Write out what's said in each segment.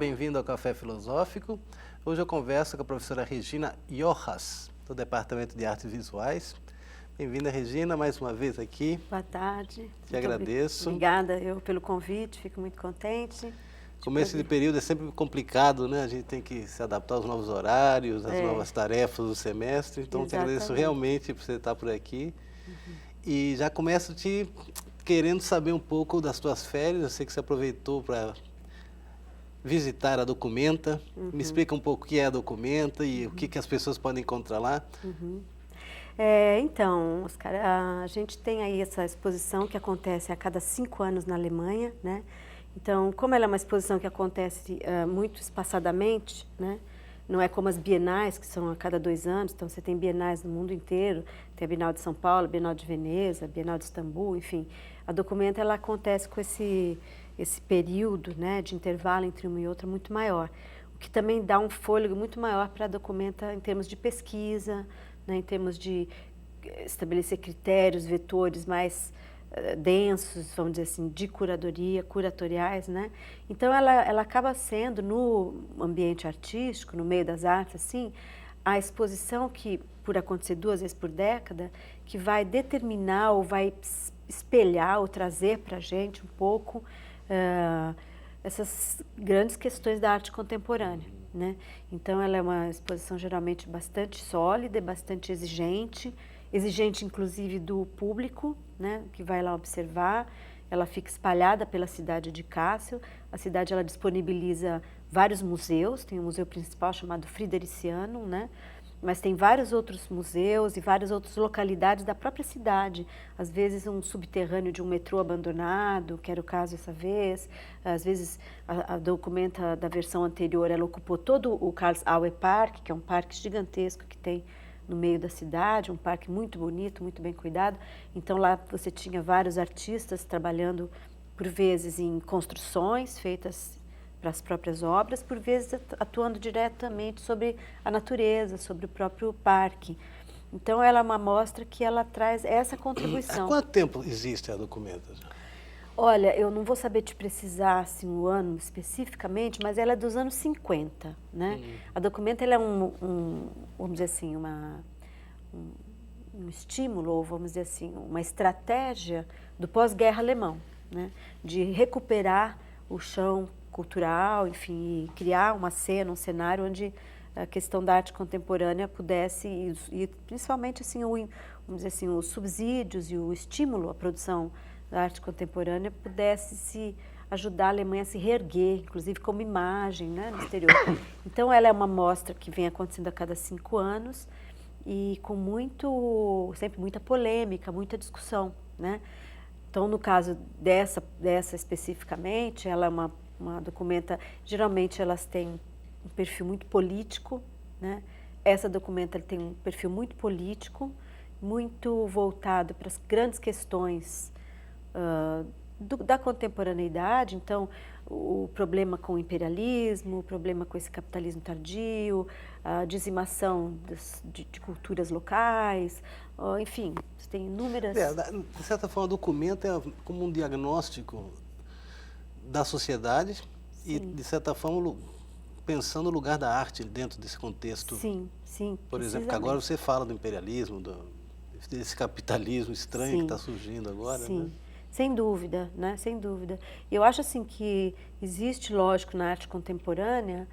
bem-vindo ao Café Filosófico. Hoje eu converso com a professora Regina Jojas, do Departamento de Artes Visuais. Bem-vinda, Regina, mais uma vez aqui. Boa tarde. Te agradeço. Obrigada pelo convite, fico muito contente. Começo de período é sempre complicado, né? A gente tem que se adaptar aos novos horários, às novas tarefas do semestre. Então, te agradeço realmente por você estar por aqui. E já começo querendo saber um pouco das tuas férias. Eu sei que você aproveitou para visitar a Documenta. Me explica um pouco o que é a Documenta e o que as pessoas podem encontrar lá. Então, Oscar, a gente tem aí essa exposição que acontece a cada 5 anos na Alemanha, né? Então, como ela é uma exposição que acontece muito espaçadamente, né? Não é como as bienais, que são a cada 2 anos, então você tem bienais no mundo inteiro, tem a Bienal de São Paulo, a Bienal de Veneza, a Bienal de Istambul, enfim. A Documenta, ela acontece com esse período, né, de intervalo entre uma e outra muito maior, o que também dá um fôlego muito maior para a Documenta em termos de pesquisa, né, em termos de estabelecer critérios, vetores mais densos, vamos dizer assim, de curadoria, curatoriais, né? Então ela acaba sendo, no ambiente artístico, no meio das artes, assim, a exposição que, por acontecer 2 vezes por década, que vai determinar ou vai espelhar ou trazer para a gente um pouco essas grandes questões da arte contemporânea, né? Então ela é uma exposição geralmente bastante sólida, bastante exigente inclusive do público, né, que vai lá observar. Ela fica espalhada pela cidade de Kassel. A cidade ela disponibiliza vários museus, tem um museu principal chamado Fridericianum, né, mas tem vários outros museus e várias outras localidades da própria cidade. Às vezes um subterrâneo de um metrô abandonado, que era o caso essa vez. Às vezes a Documenta da versão anterior, ela ocupou todo o Karlsaue Park, que é um parque gigantesco que tem no meio da cidade, um parque muito bonito, muito bem cuidado. Então lá você tinha vários artistas trabalhando, por vezes em construções feitas para as próprias obras, por vezes atuando diretamente sobre a natureza, sobre o próprio parque. Então ela é uma mostra que ela traz essa contribuição. Há quanto tempo existe a Documenta? Olha, eu não vou saber te precisar assim, o ano especificamente, mas ela é dos anos 50, né? A Documenta ela é vamos dizer assim, um estímulo, ou vamos dizer assim, uma estratégia do pós-guerra alemão, né? De recuperar o chão cultural, enfim, e criar uma cena, um cenário onde a questão da arte contemporânea pudesse, e principalmente assim, vamos dizer assim, os subsídios e o estímulo à produção da arte contemporânea pudesse se ajudar a Alemanha a se reerguer, inclusive como imagem, né, no exterior. Então ela é uma mostra que vem acontecendo a cada 5 anos e com sempre muita polêmica, muita discussão, né? Então no caso dessa especificamente, ela é uma Documenta, geralmente elas têm um perfil muito político, né? Essa Documenta tem um perfil muito político, muito voltado para as grandes questões da contemporaneidade. Então, o problema com o imperialismo, o problema com esse capitalismo tardio, a dizimação de culturas locais, enfim, tem inúmeras... De certa forma, a Documenta é como um diagnóstico da sociedade. Sim. E, de certa forma, pensando no lugar da arte dentro desse contexto. Sim, sim. Por exemplo, que agora você fala do imperialismo, desse capitalismo estranho que está surgindo agora. Sim. Né? Sem dúvida, né? Sem dúvida. Eu acho assim que existe, lógico, na arte contemporânea,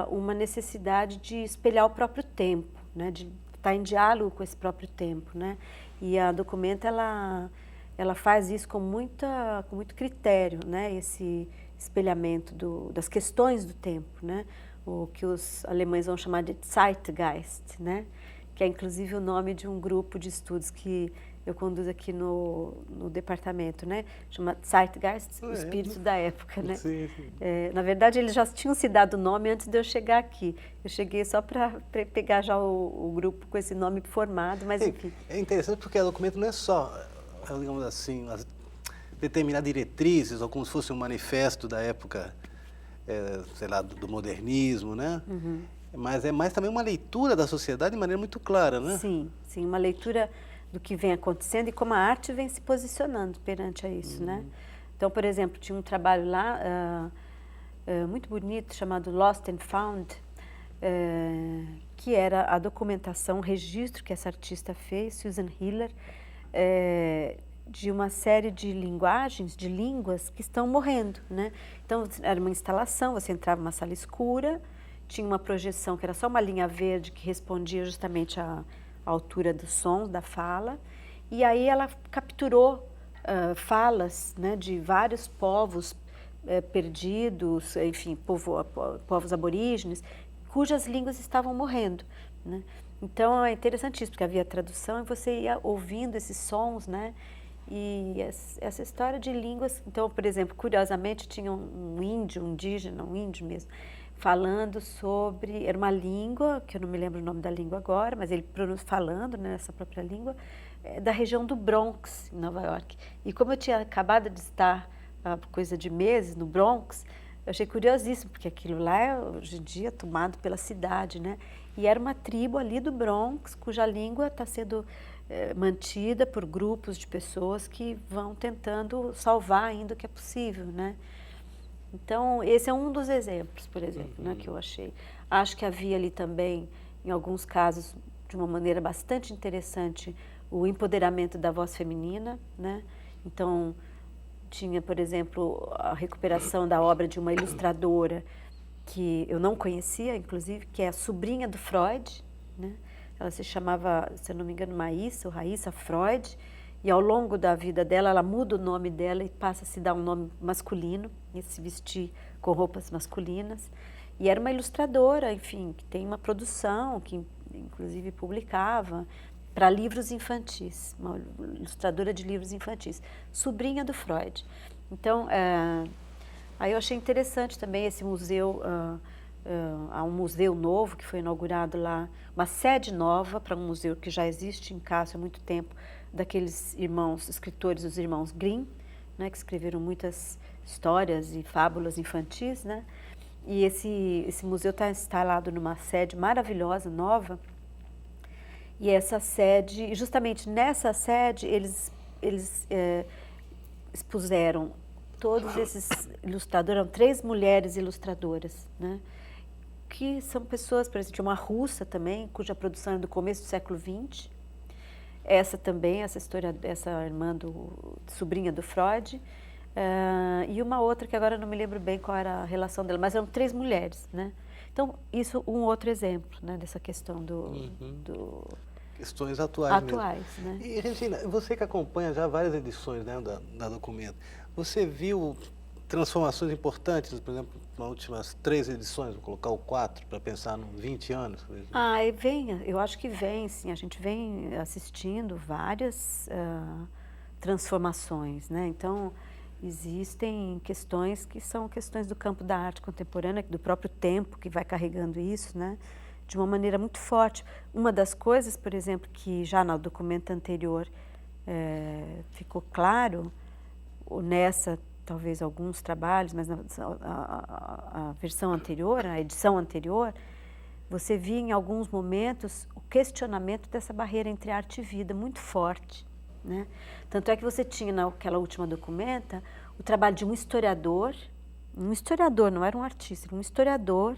uma necessidade de espelhar o próprio tempo, né? De estar em diálogo com esse próprio tempo, né? E a Documenta, ela faz isso com muito critério, né? Esse espelhamento das questões do tempo, né? O que os alemães vão chamar de Zeitgeist, né? Que é inclusive o nome de um grupo de estudos que eu conduzo aqui no departamento, né? Chama Zeitgeist, o espírito da época, né? Sim, sim. Na verdade, eles já tinham se dado o nome antes de eu chegar aqui. Eu cheguei só para pegar já o grupo com esse nome formado, mas enfim. É interessante porque a Documenta não é só, digamos assim, determinar diretrizes, ou como se fosse um manifesto da época, sei lá, do modernismo, né? Mas é mais também uma leitura da sociedade de maneira muito clara, né? Sim, sim, uma leitura do que vem acontecendo e como a arte vem se posicionando perante a isso, né? Então, por exemplo, tinha um trabalho lá muito bonito chamado Lost and Found, que era a documentação, o registro que essa artista fez, Susan Hiller, de uma série de linguagens, de línguas que estão morrendo, né? Então, era uma instalação, você entrava numa sala escura, tinha uma projeção que era só uma linha verde que respondia justamente à altura do som, da fala, e aí ela capturou falas, né, de vários povos perdidos, enfim, povos aborígenes, cujas línguas estavam morrendo, né? Então, é interessantíssimo, porque havia tradução e você ia ouvindo esses sons, né? E essa história de línguas... Então, por exemplo, curiosamente, tinha um índio, um indígena, um índio mesmo, falando sobre... Era uma língua, que eu não me lembro o nome da língua agora, mas ele falando, né, nessa própria língua, da região do Bronx, em Nova York. E como eu tinha acabado de estar, há coisa de meses, no Bronx, eu achei curiosíssimo, porque aquilo lá é, hoje em dia, tomado pela cidade, né? E era uma tribo ali do Bronx, cuja língua está sendo mantida por grupos de pessoas que vão tentando salvar ainda o que é possível, né? Então, esse é um dos exemplos, por exemplo, né, que eu achei. Acho que havia ali também, em alguns casos, de uma maneira bastante interessante, o empoderamento da voz feminina, né? Então, tinha, por exemplo, a recuperação da obra de uma ilustradora que eu não conhecia, inclusive, que é a sobrinha do Freud, né? Ela se chamava, se eu não me engano, Maíssa ou Raíssa Freud, e ao longo da vida dela, ela muda o nome dela e passa a se dar um nome masculino, e se vestir com roupas masculinas. E era uma ilustradora, enfim, que tem uma produção, que inclusive publicava para livros infantis, uma ilustradora de livros infantis, sobrinha do Freud. Então, aí eu achei interessante também esse museu, há um museu novo que foi inaugurado lá, uma sede nova para um museu que já existe em Cássio há muito tempo, daqueles irmãos, escritores, os irmãos Grimm, né, que escreveram muitas histórias e fábulas infantis, né? E esse museu está instalado numa sede maravilhosa, nova. E essa sede, justamente nessa sede, eles expuseram todos esses ilustradores, eram 3 mulheres ilustradoras, né? Que são pessoas, por exemplo, uma russa também, cuja produção é do começo do século XX. Essa também, essa irmã sobrinha do Freud. E uma outra que agora eu não me lembro bem qual era a relação dela, mas eram 3 mulheres, né? Então, isso um outro exemplo, né, dessa questão do questões atuais mesmo. Né? E, Regina, você que acompanha já várias edições, né, da Documenta, você viu transformações importantes, por exemplo, nas últimas 3 edições, vou colocar o 4 para pensar nos 20 anos? Eu acho que vem, sim, a gente vem assistindo várias transformações, né? Então, existem questões que são questões do campo da arte contemporânea, do próprio tempo que vai carregando isso, né? De uma maneira muito forte. Uma das coisas, por exemplo, que já no documento anterior ficou claro, nessa, talvez alguns trabalhos, mas a versão anterior, a edição anterior, você via em alguns momentos o questionamento dessa barreira entre arte e vida muito forte, né? Tanto é que você tinha naquela última documenta o trabalho de um historiador, não era um artista, era um historiador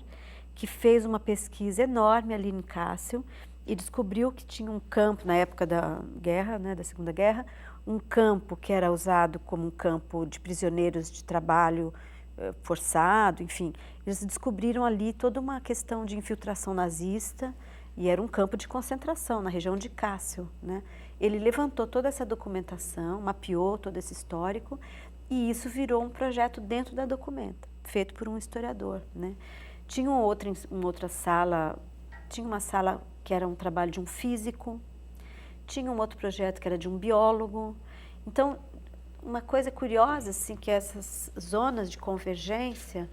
que fez uma pesquisa enorme ali em Cássio e descobriu que tinha um campo, na época da guerra, né, da Segunda Guerra, um campo que era usado como um campo de prisioneiros de trabalho forçado, enfim. Eles descobriram ali toda uma questão de infiltração nazista e era um campo de concentração na região de Cássio, né? Ele levantou toda essa documentação, mapeou todo esse histórico e isso virou um projeto dentro da documenta, feito por um historiador, né? Tinha uma outra sala, tinha uma sala que era um trabalho de um físico, tinha um outro projeto que era de um biólogo. Então, uma coisa curiosa, assim, que essas zonas de convergência,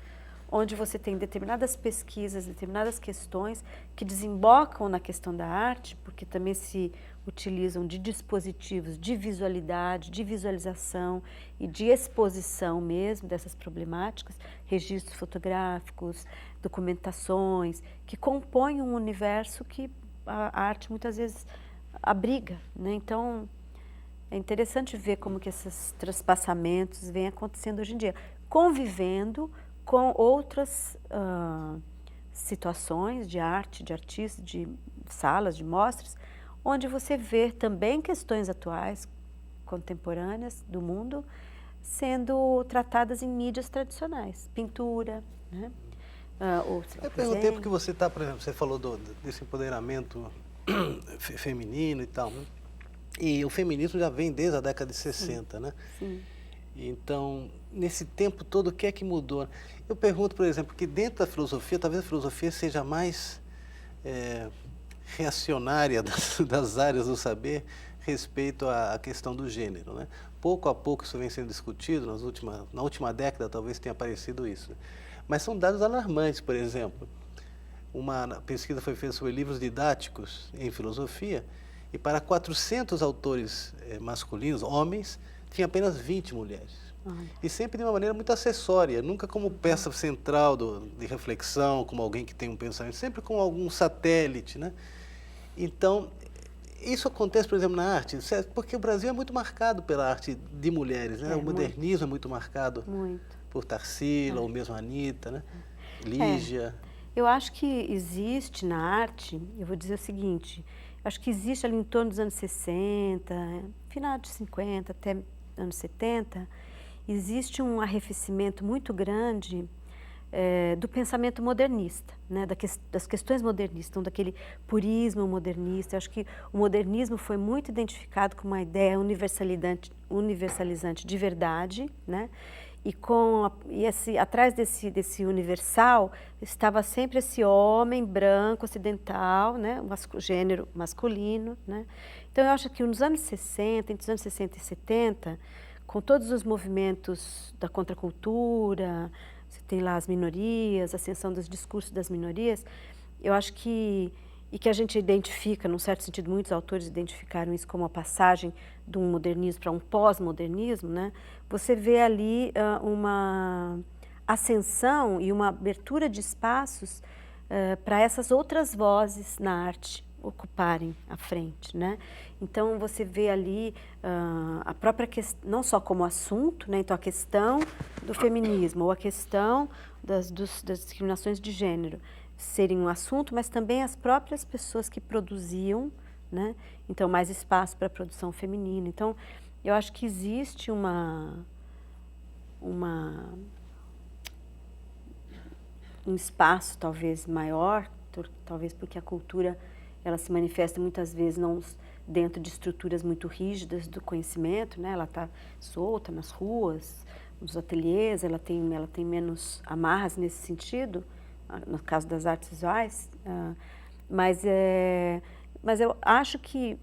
onde você tem determinadas pesquisas, determinadas questões que desembocam na questão da arte, porque também se utilizam de dispositivos de visualidade, de visualização e de exposição mesmo dessas problemáticas, registros fotográficos, documentações, que compõem um universo que a arte muitas vezes abriga, né? Então, é interessante ver como que esses transpassamentos vêm acontecendo hoje em dia, convivendo com outras situações de arte, de artistas, de salas, de mostras, onde você vê também questões atuais, contemporâneas do mundo, sendo tratadas em mídias tradicionais, pintura, né? Eu perguntei porque você está, por exemplo, você falou desse empoderamento feminino e tal, né? E o feminismo já vem desde a década de 60, sim, né? Sim. Então, nesse tempo todo, o que é que mudou? Eu pergunto, por exemplo, que dentro da filosofia, talvez a filosofia seja mais reacionária das áreas do saber respeito à questão do gênero, né? Pouco a pouco isso vem sendo discutido, na última década talvez tenha aparecido isso. Mas são dados alarmantes, por exemplo. Uma pesquisa foi feita sobre livros didáticos em filosofia e para 400 autores masculinos, homens, tinha apenas 20 mulheres. E sempre de uma maneira muito acessória, nunca como peça central de reflexão, como alguém que tem um pensamento, sempre como algum satélite, né? Então, isso acontece, por exemplo, na arte, porque o Brasil é muito marcado pela arte de mulheres, né? O modernismo é muito marcado por Tarsila, ou mesmo a Anitta, né? Lígia. Eu acho que existe na arte, eu vou dizer o seguinte, acho que existe ali em torno dos anos 60, final de 50 até anos 70, existe um arrefecimento muito grande do pensamento modernista, né? Das questões modernistas, então, daquele purismo modernista. Eu acho que o modernismo foi muito identificado com uma ideia universalizante de verdade, né? Atrás desse universal estava sempre esse homem branco, ocidental, né? Gênero masculino, né? Então, eu acho que nos anos 60, entre os anos 60 e 70, com todos os movimentos da contracultura, você tem lá as minorias, a ascensão dos discursos das minorias, eu acho que a gente identifica, num certo sentido, muitos autores identificaram isso como a passagem de um modernismo para um pós-modernismo, né? Você vê ali uma ascensão e uma abertura de espaços para essas outras vozes na arte ocuparem a frente, né? Então, você vê ali a própria questão, não só como assunto, né? Então, a questão do feminismo ou a questão das discriminações de gênero serem um assunto, mas também as próprias pessoas que produziam, né? Então, mais espaço para a produção feminina. Então, eu acho que existe um espaço talvez maior, talvez porque a cultura ela se manifesta muitas vezes não dentro de estruturas muito rígidas do conhecimento, né? Ela está solta nas ruas, nos ateliês, ela tem menos amarras nesse sentido, no caso das artes visuais, mas eu acho que,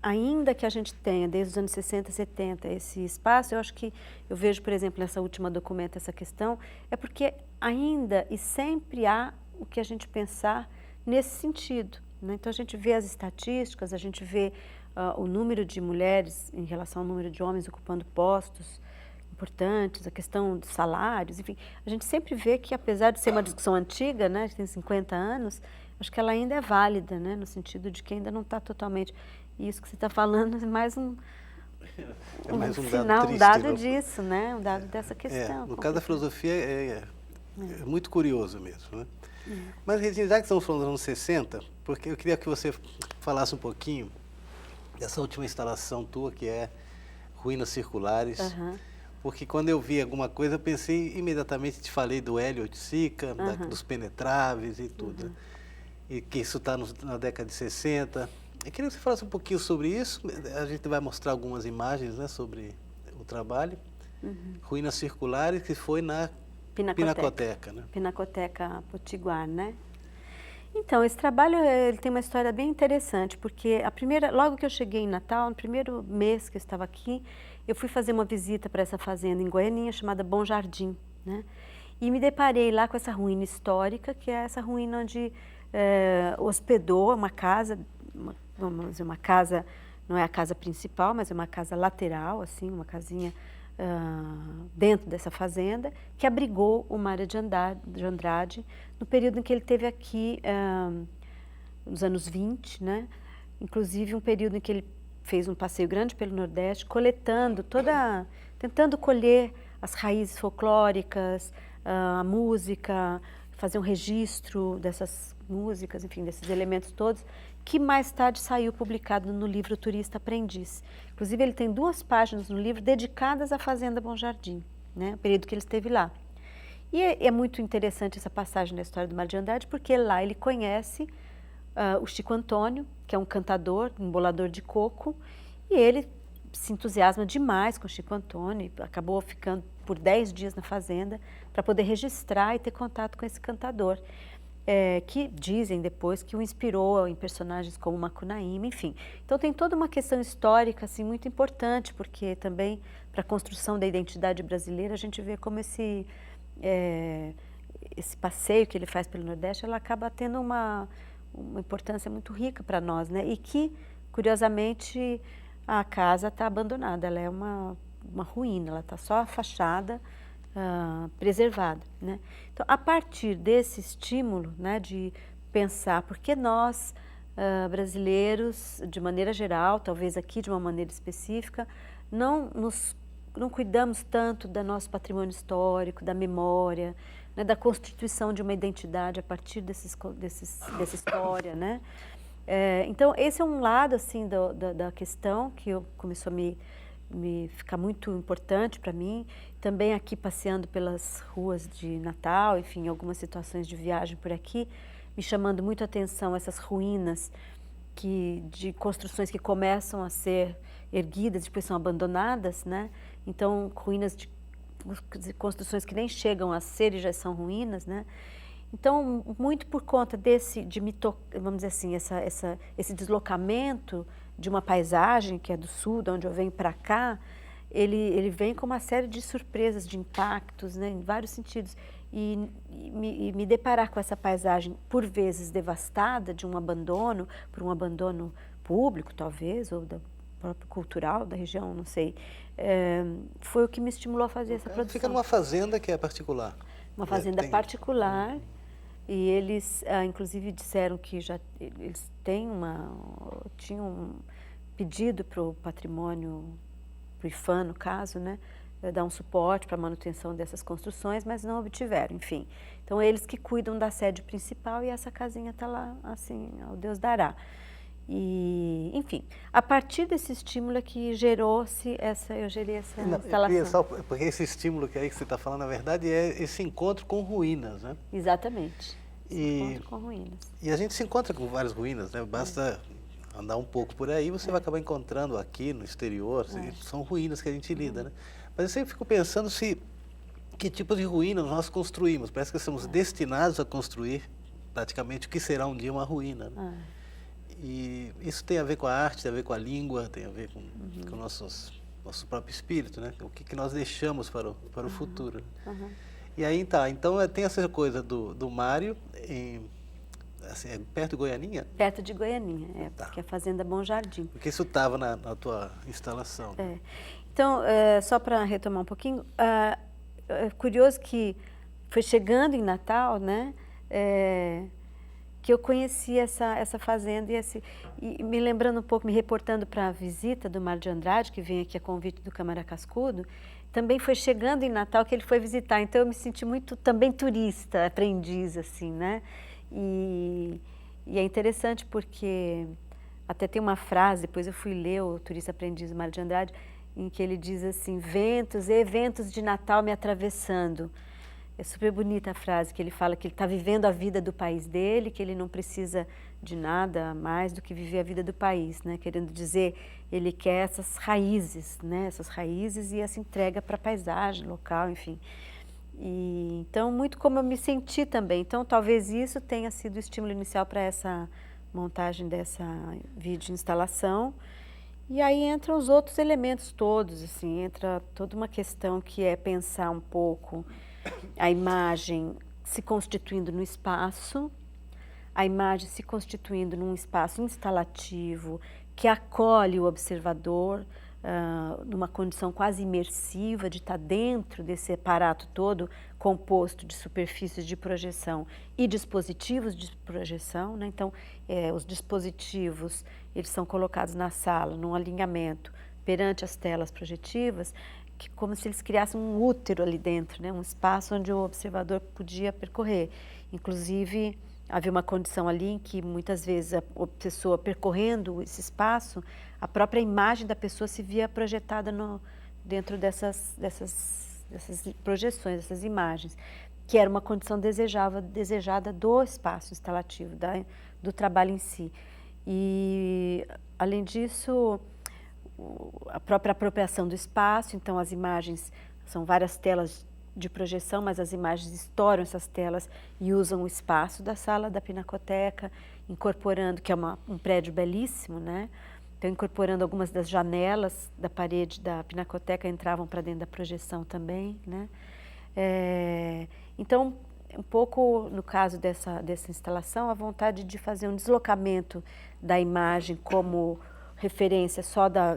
ainda que a gente tenha, desde os anos 60, 70, esse espaço, eu vejo, por exemplo, nessa última documento, essa questão, é porque ainda e sempre há o que a gente pensar nesse sentido, né? Então, a gente vê as estatísticas, a gente vê o número de mulheres em relação ao número de homens ocupando postos importantes, a questão dos salários, enfim, a gente sempre vê que, apesar de ser uma discussão antiga, né, tem 50 anos, acho que ela ainda é válida, né, no sentido de que ainda não está totalmente. E isso que você está falando é mais um sinal, dado disso, né, um dado dessa questão. No caso da filosofia é muito curioso mesmo, né? Mas, Regina, já que estamos falando dos anos 60, porque eu queria que você falasse um pouquinho dessa última instalação tua, que é Ruínas Circulares. Porque quando eu vi alguma coisa, eu pensei imediatamente, te falei do Hélio Oiticica, dos penetráveis e tudo. Né? E que isso está na década de 60. Eu queria que você falasse um pouquinho sobre isso. A gente vai mostrar algumas imagens, né, sobre o trabalho. Ruínas Circulares, que foi na Pinacoteca, né? Pinacoteca Potiguar, né? Então, esse trabalho ele tem uma história bem interessante, porque logo que eu cheguei em Natal, no primeiro mês que eu estava aqui, eu fui fazer uma visita para essa fazenda em Goianinha, chamada Bom Jardim, né? E me deparei lá com essa ruína histórica, que é essa ruína onde hospedou uma casa, vamos dizer, uma casa, não é a casa principal, mas é uma casa lateral, assim, uma casinha dentro dessa fazenda, que abrigou o Mário de Andrade no período em que ele esteve aqui, nos anos 20, né? Inclusive um período em que ele fez um passeio grande pelo Nordeste, tentando colher as raízes folclóricas, a música, fazer um registro dessas músicas, enfim, desses elementos todos, que mais tarde saiu publicado no livro Turista Aprendiz. Inclusive, ele tem 2 páginas no livro dedicadas à Fazenda Bom Jardim, né, o período que ele esteve lá. E é muito interessante essa passagem da história do Mário de Andrade, porque lá ele conhece o Chico Antônio, que é um cantador, um embolador de coco, e ele se entusiasma demais com o Chico Antônio, acabou ficando por 10 dias na fazenda para poder registrar e ter contato com esse cantador, que dizem depois que o inspirou em personagens como Macunaíma, enfim. Então tem toda uma questão histórica assim, muito importante, porque também para a construção da identidade brasileira a gente vê como esse passeio que ele faz pelo Nordeste, ela acaba tendo uma importância muito rica para nós, né? E que, curiosamente, a casa está abandonada, ela é uma ruína, ela está só a fachada preservada, né? Então, a partir desse estímulo, né, de pensar por que nós, brasileiros, de maneira geral, talvez aqui de uma maneira específica, não cuidamos tanto do nosso patrimônio histórico, da memória, né, da constituição de uma identidade a partir dessa história, né? Então, esse é um lado assim da questão que começou a me ficar muito importante para mim. Também aqui passeando pelas ruas de Natal, enfim, algumas situações de viagem por aqui, me chamando muito a atenção essas ruínas de construções que começam a ser erguidas, depois são abandonadas, né? Então, ruínas de construções que nem chegam a ser e já são ruínas, né? Então, muito por conta vamos dizer assim, esse deslocamento de uma paisagem que é do sul, de onde eu venho para cá, ele vem com uma série de surpresas, de impactos, né, em vários sentidos. E me deparar com essa paisagem, por vezes devastada, por um abandono público, talvez, ou próprio cultural da região, não sei, foi o que me estimulou a fazer essa produção. Fica numa fazenda que é particular. Uma fazenda particular, e eles, inclusive, disseram que eles tinham pedido para o patrimônio, para o IPHAN, no caso, né, dar um suporte para a manutenção dessas construções, mas não obtiveram, enfim. Então, eles que cuidam da sede principal e essa casinha está lá, assim, ao Deus dará. E, enfim, a partir desse estímulo é que eu gerei essa instalação. Porque esse estímulo que você está falando, na verdade, é esse encontro com ruínas, né? Exatamente, encontro com ruínas. E a gente se encontra com várias ruínas, né? Basta andar um pouco por aí, você vai acabar encontrando aqui no exterior, são ruínas que a gente lida, né? Mas eu sempre fico pensando que tipo de ruínas nós construímos. Parece que estamos destinados a construir praticamente o que será um dia uma ruína, né? E isso tem a ver com a arte, tem a ver com a língua, tem a ver com o nosso próprio espírito, né? O que nós deixamos para o futuro. E aí então tem essa coisa do Mário, assim, perto de Goianinha? Perto de Goianinha, porque é a Fazenda Bom Jardim. Porque isso estava na tua instalação. Né? Então, só para retomar um pouquinho, é curioso que foi chegando em Natal, né? Que eu conheci essa fazenda e me lembrando um pouco, me reportando para a visita do Mário de Andrade, que vem aqui a convite do Câmara Cascudo, também foi chegando em Natal que ele foi visitar, então eu me senti muito também turista, aprendiz, assim, né? E é interessante porque até tem uma frase, depois eu fui ler o Turista Aprendiz do Mário de Andrade, em que ele diz assim, eventos de Natal me atravessando. É super bonita a frase, que ele fala que ele está vivendo a vida do país dele, que ele não precisa de nada mais do que viver a vida do país, né? Querendo dizer, ele quer essas raízes, né? Essas raízes e essa entrega para a paisagem local, enfim. E, então, muito como eu me senti também. Então, talvez isso tenha sido o estímulo inicial para essa montagem dessa vídeo instalação. E aí entram os outros elementos todos, assim, entra toda uma questão que é pensar um pouco a imagem se constituindo no espaço, a imagem se constituindo num espaço instalativo que acolhe o observador numa condição quase imersiva de estar dentro desse aparato todo composto de superfícies de projeção e dispositivos de projeção, né? Então, os dispositivos, eles são colocados na sala, num alinhamento perante as telas projetivas, como se eles criassem um útero ali dentro, né? Um espaço onde o observador podia percorrer. Inclusive, havia uma condição ali em que muitas vezes a pessoa percorrendo esse espaço, a própria imagem da pessoa se via projetada dentro dessas projeções, dessas imagens, que era uma condição desejada do espaço instalativo, do trabalho em si. E, além disso, a própria apropriação do espaço, então as imagens são várias telas de projeção, mas as imagens estouram essas telas e usam o espaço da sala da Pinacoteca, incorporando, que é um prédio belíssimo, né? Então, incorporando algumas das janelas da parede da Pinacoteca, entravam para dentro da projeção também, né? Então, um pouco no caso dessa instalação, a vontade de fazer um deslocamento da imagem como referência só da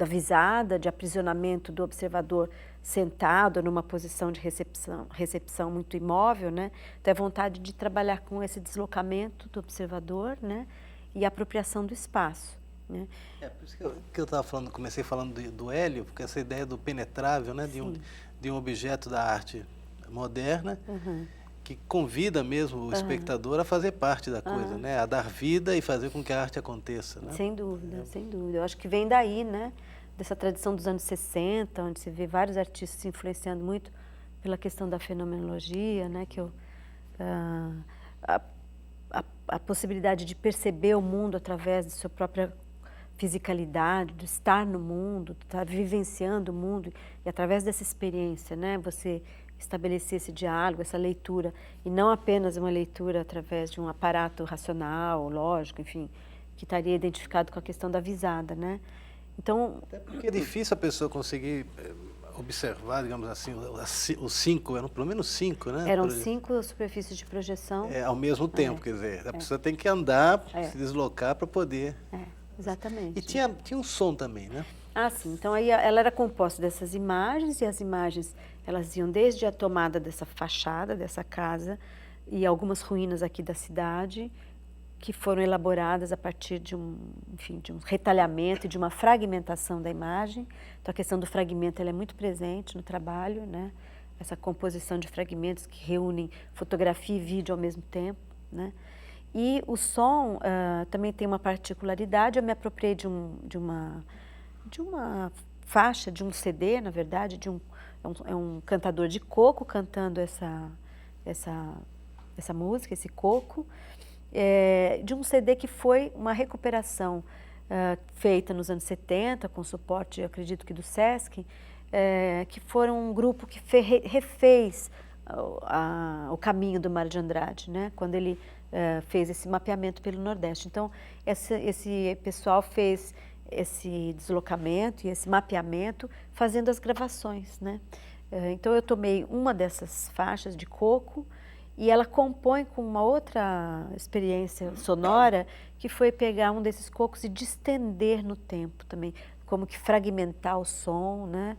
visada, de aprisionamento do observador sentado numa posição de recepção muito imóvel, né? Então, a vontade de trabalhar com esse deslocamento do observador, né? E a apropriação do espaço, né? Por isso que eu estava falando, comecei falando do Hélio, porque essa ideia do penetrável, né? De um objeto da arte moderna, que convida mesmo o espectador a fazer parte da coisa, né? A dar vida e fazer com que a arte aconteça, né? Sem dúvida, sem dúvida. Eu acho que vem daí, né? Dessa tradição dos anos 60, onde se vê vários artistas se influenciando muito pela questão da fenomenologia, né? Que a possibilidade de perceber o mundo através de sua própria fisicalidade, de estar no mundo, de estar vivenciando o mundo, e através dessa experiência, né? Você estabelecer esse diálogo, essa leitura, e não apenas uma leitura através de um aparato racional, lógico, enfim, que estaria identificado com a questão da visada, né? Então... Até porque é difícil a pessoa conseguir observar, digamos assim, os 5, eram pelo menos 5, né? Eram 5 superfícies de projeção. Ao mesmo tempo, quer dizer, a pessoa tem que andar, se deslocar para poder... Exatamente. E tinha um som também, né? Ah, sim. Então, aí ela era composta dessas imagens, e as imagens, elas iam desde a tomada dessa fachada, dessa casa, e algumas ruínas aqui da cidade, que foram elaboradas a partir de um retalhamento e de uma fragmentação da imagem. Então, a questão do fragmento ela é muito presente no trabalho, né? Essa composição de fragmentos que reúnem fotografia e vídeo ao mesmo tempo, né? E o som também tem uma particularidade. Eu me apropriei de uma faixa, de um CD, na verdade, é um cantador de coco cantando essa música, esse coco, de um CD que foi uma recuperação feita nos anos 70, com suporte, acredito que do Sesc, que foram um grupo que refez o caminho do Mário de Andrade, né? Quando ele fez esse mapeamento pelo Nordeste. Então, esse pessoal fez esse deslocamento e esse mapeamento fazendo as gravações, né? Então, eu tomei uma dessas faixas de coco e ela compõe com uma outra experiência sonora, que foi pegar um desses cocos e distender no tempo também, como que fragmentar o som, né?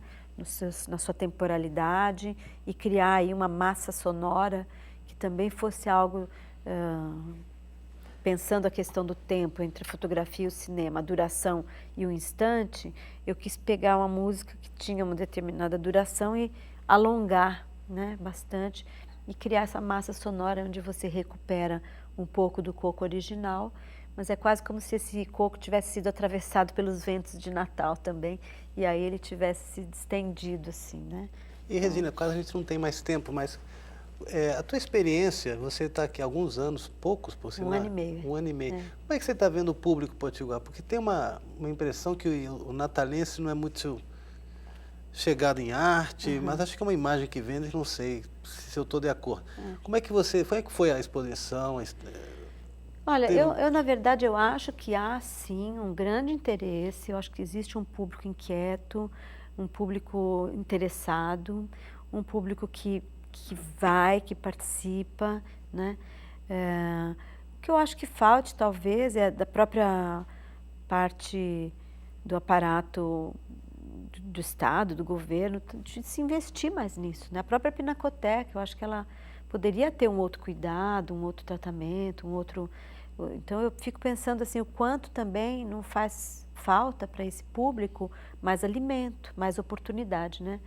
Na sua temporalidade, e criar aí uma massa sonora que também fosse algo, pensando a questão do tempo entre a fotografia e o cinema, a duração e o instante. Eu quis pegar uma música que tinha uma determinada duração e alongar, né, bastante, e criar essa massa sonora onde você recupera um pouco do coco original, mas é quase como se esse coco tivesse sido atravessado pelos ventos de Natal também, e aí ele tivesse se distendido assim, né? E, Regina, quase a gente não tem mais tempo, mas a tua experiência, você está aqui há alguns anos, poucos por sinal. 1 ano e meio. 1 ano e meio. Como é que você está vendo o público potiguar? Porque tem uma impressão que o natalense não é muito chegado em arte, mas acho que é uma imagem que vende, não sei se eu estou de acordo. Como é que foi a exposição? Olha, eu na verdade, eu acho que há sim um grande interesse, eu acho que existe um público inquieto, um público interessado, um público que participa, né? O que eu acho que falte, talvez, é da própria parte do aparato do Estado, do governo, de se investir mais nisso, né? A própria Pinacoteca, eu acho que ela poderia ter um outro cuidado, um outro tratamento, um outro... Então, eu fico pensando assim, o quanto também não faz falta para esse público mais alimento, mais oportunidade, né?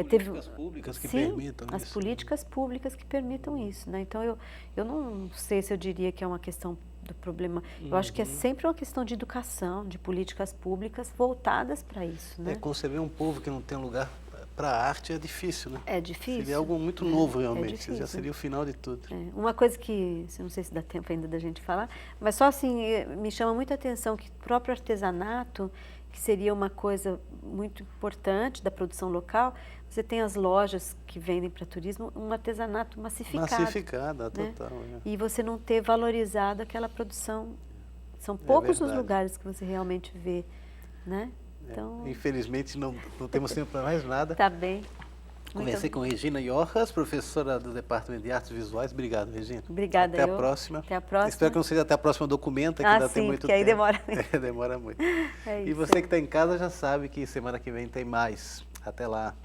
Políticas públicas que permitam isso. As políticas públicas que permitam isso, né? Então, eu não sei se eu diria que é uma questão do problema. Eu acho que é sempre uma questão de educação, de políticas públicas voltadas para isso, né? Conceber um povo que não tem lugar para a arte é difícil, né? É difícil. Seria algo muito novo, realmente. Difícil. Já seria o final de tudo. Uma coisa que, não sei se dá tempo ainda da gente falar, mas só assim, me chama muita atenção que o próprio artesanato, que seria uma coisa muito importante da produção local, você tem as lojas que vendem para turismo, um artesanato massificado. Massificado, né? Total. E você não ter valorizado aquela produção. São poucos os lugares que você realmente vê, né? Então, infelizmente não temos tempo para mais nada. Tá bem. Conversei com Regina Iorras, professora do Departamento de Artes Visuais. Obrigado, Regina. Obrigada. Até a próxima. Até a próxima. Espero que não seja até a próxima documenta, que ainda tem muito que aí tempo. demora muito. Demora muito. É e você que está em casa já sabe que semana que vem tem mais. Até lá.